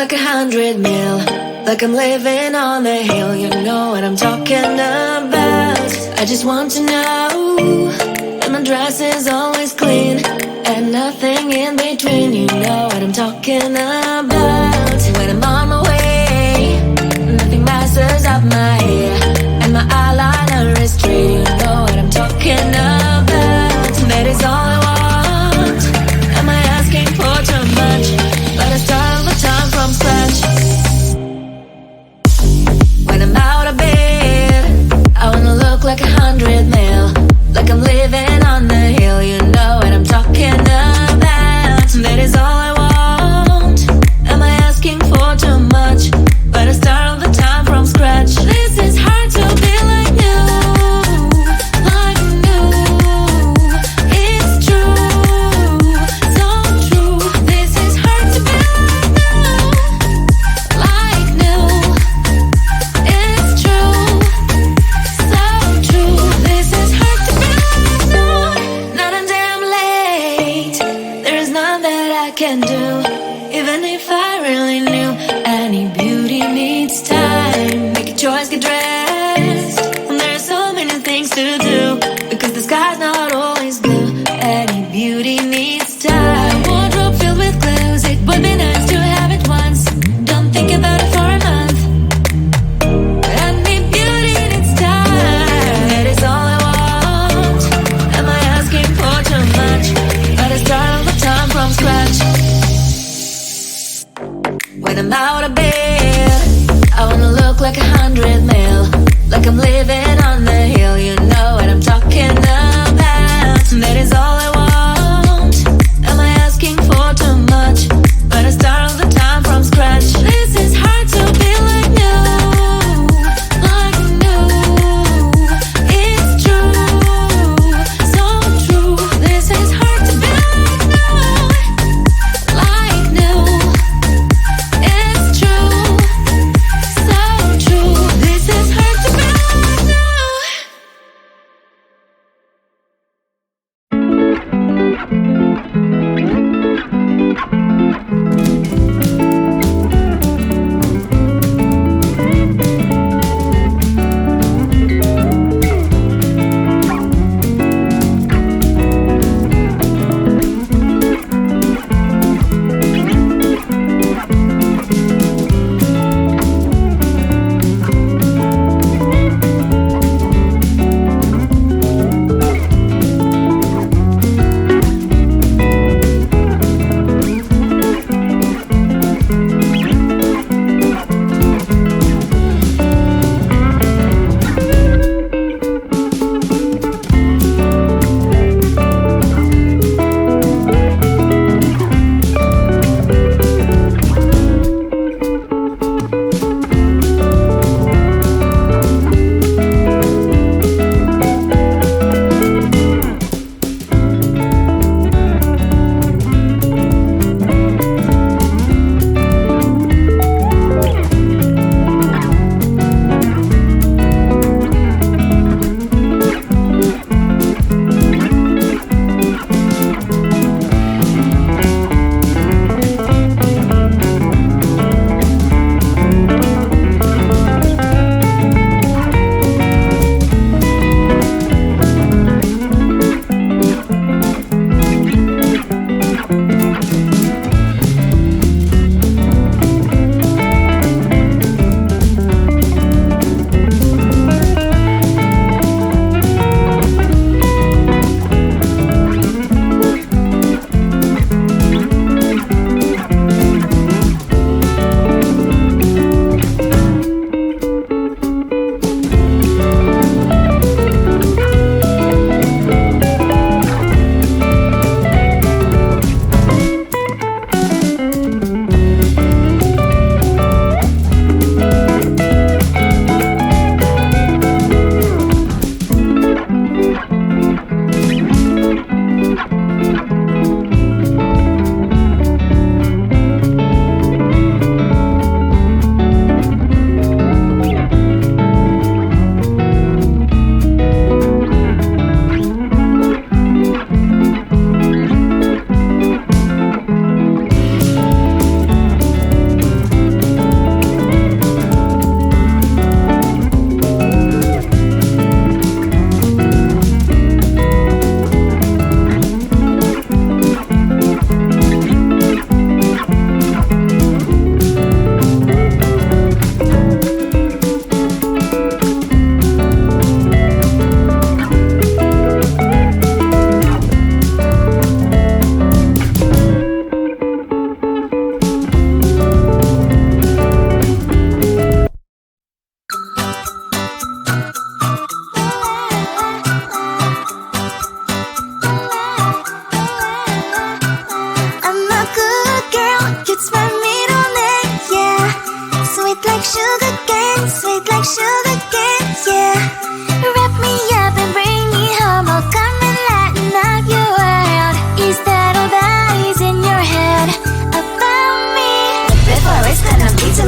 like 100 mil, like I'm living on the hill. You know what I'm talking about. I just want to know that my dress is always clean and nothing in between. You know what I'm talking about. When I'm on my way, nothing messes up my hair, and my eyeliner is straight. You know what I'm talking about. That is all I want. Am I asking for too much? But I start all the time from scratch. When I'm out of bed, I wanna look like 100 mil, like I'm living on the hill. You know what I'm talking about. That is all I want. Am I asking for too much? But I start all the time from scratch. This is hard to be like you, like new. It's true, so true. This is hard to be like new, it's true, so true. This is hard to be like new. Not until I'm late, there is none that I can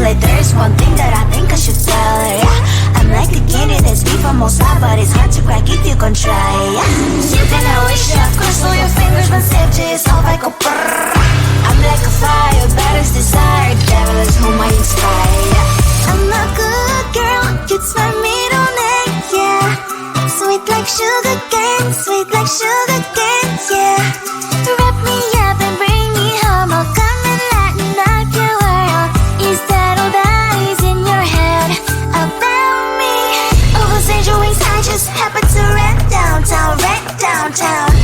Like there's one thing that I think I should tell her, yeah. I'm like the candy that's sweet from most high, but it's hard to crack if you can try, yeah. You can always shove, cross all your fingers when sandwiches all like a brrrr. I'm like a fire, baddest desire, devil is whom I inspire, yeah. I'm a good girl, it's my middle name, yeah. Sweet like sugar cane, sweet like sugar cane, yeah. Wrap me up and bring me home, I'll come and lighten up your world. Is that all that is in your head about me? Oversend your wings, I just happen to rent downtown,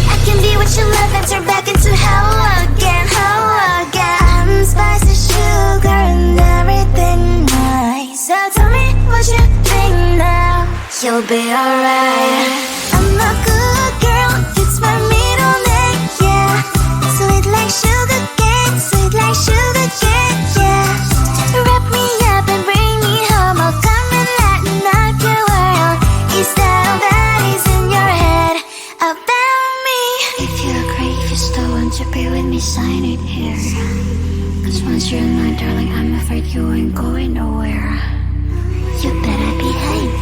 I can be what you love and turn back into hell again, I'm spice and sugar and everything nice. So tell me what you think now, you'll be alright. I'm a good girl, it's my middle name, yeah. Sweet like sugar cane, sweet like sugar cane, yeah. Wrap me up and bring me home, I'll come and lighten up your world. Is that all that is in your head about me? If you agree, if you still want to be with me, sign it here. Cause once you're in line, darling, I'm afraid you ain't going nowhere. You better behave,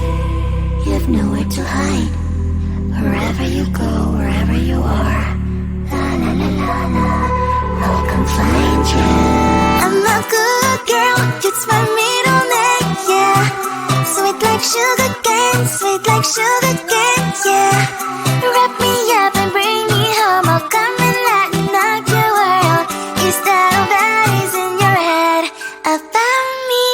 you have nowhere to hide. Wherever you go, wherever you are, la la la la la, I'll come find you. I'm a good girl, it's my middle name, yeah. Sweet like sugar cane, sweet like sugar cane, yeah. Wrap me up and bring me home, I'll come and lighten up your world. Is that all that is in your head about me?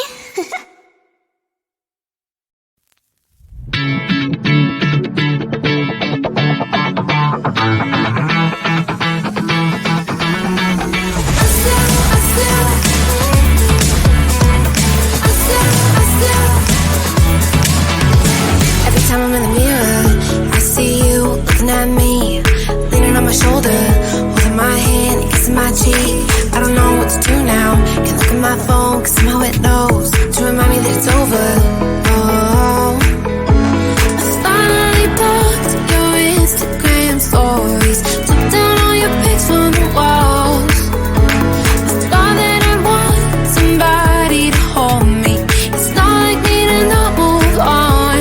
Every time I'm in the mirror, I see you looking at me, leaning on my shoulder, holding my hand, kissing my cheek. I don't know what to do now. Can't look at my phone, cause somehow it knows to remind me that it's over. Oh, I finally blocked your Instagram stories, took down all your pics from the walls. I thought that I'd want somebody to hold me. It's not like me to not move on.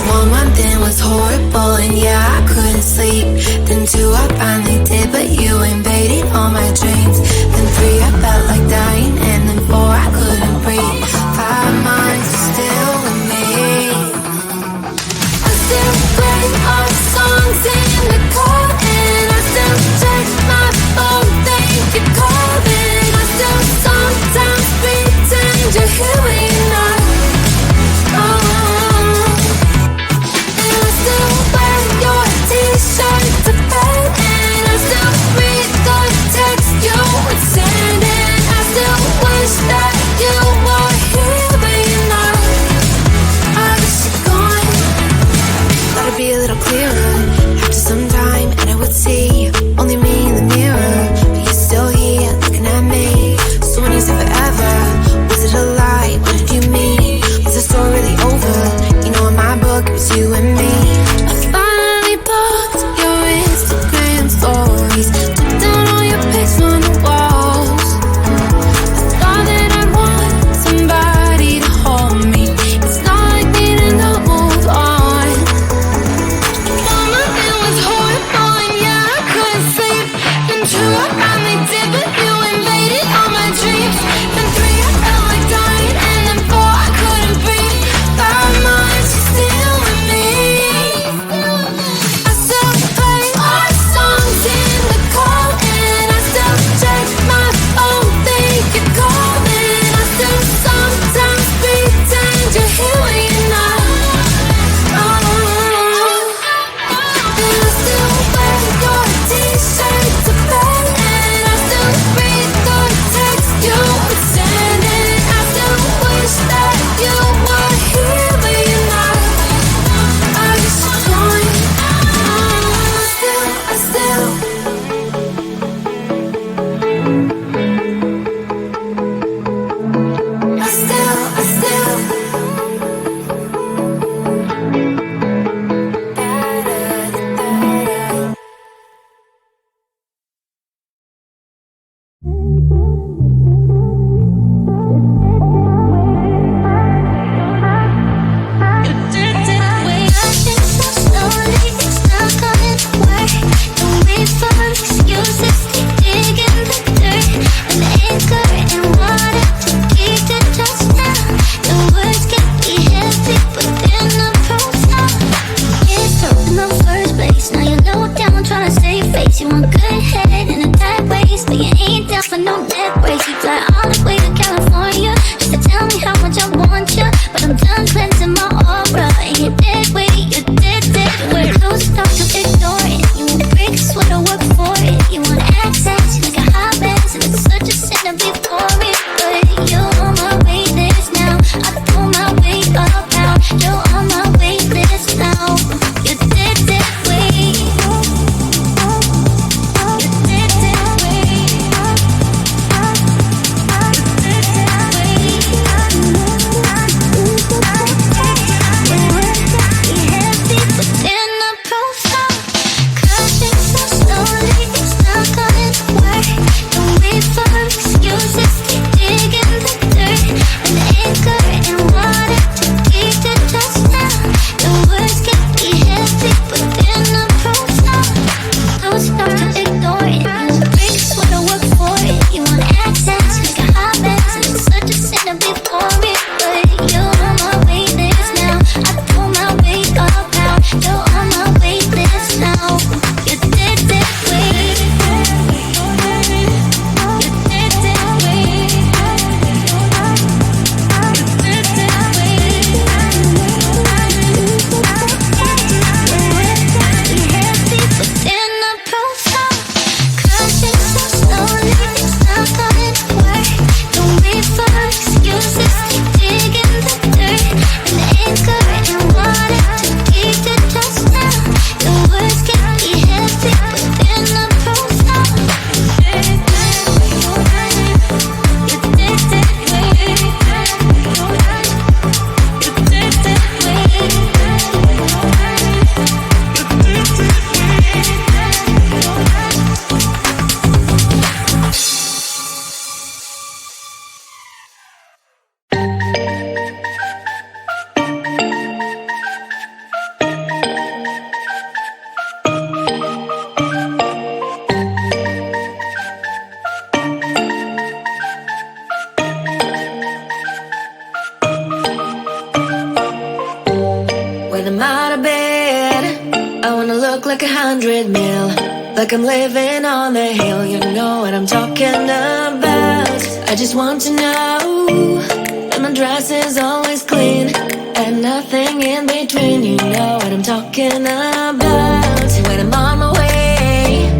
1 month in was horrible, and yeah, I couldn't sleep. Then 2, I finally did, but you invaded all my dreams. Then 3, I felt like dying, and then 4, I couldn't breathe. 5 months still with me. I still play our songs in the car, and I still check my phone, think you're calling. I still sometimes pretend you're here when you're not. And I still wear your t-shirt to bed, and I still read look like 100 mil, like I'm living on the hill. You know what I'm talking about. I just want to know that my dress is always clean and nothing in between. You know what I'm talking about. When I'm on my way,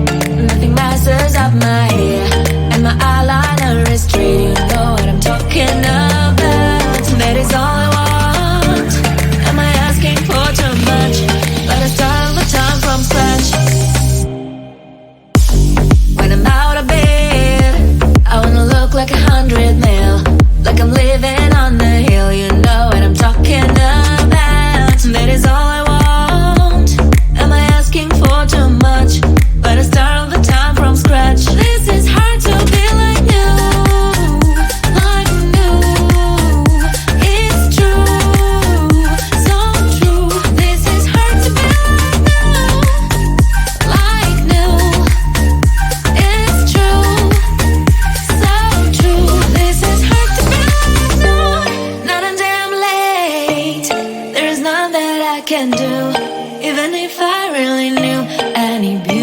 nothing messes up my hair, and my eyeliner is straight. You know what I'm talking about. That is all I want. Am I asking for too much? But I start all the time from scratch. When I'm out of bed, I wanna look like 100 mil, like I'm living on the hill. You know what I'm talking about. That is all I want. Am I asking for too much? But I start all the time from scratch. This is hard to be like you, like new. It's true, so true. This is hard to be like new, it's true, so true. This is hard to be like new. Not until I'm late, there is none that I can do. Even if I really knew any beauty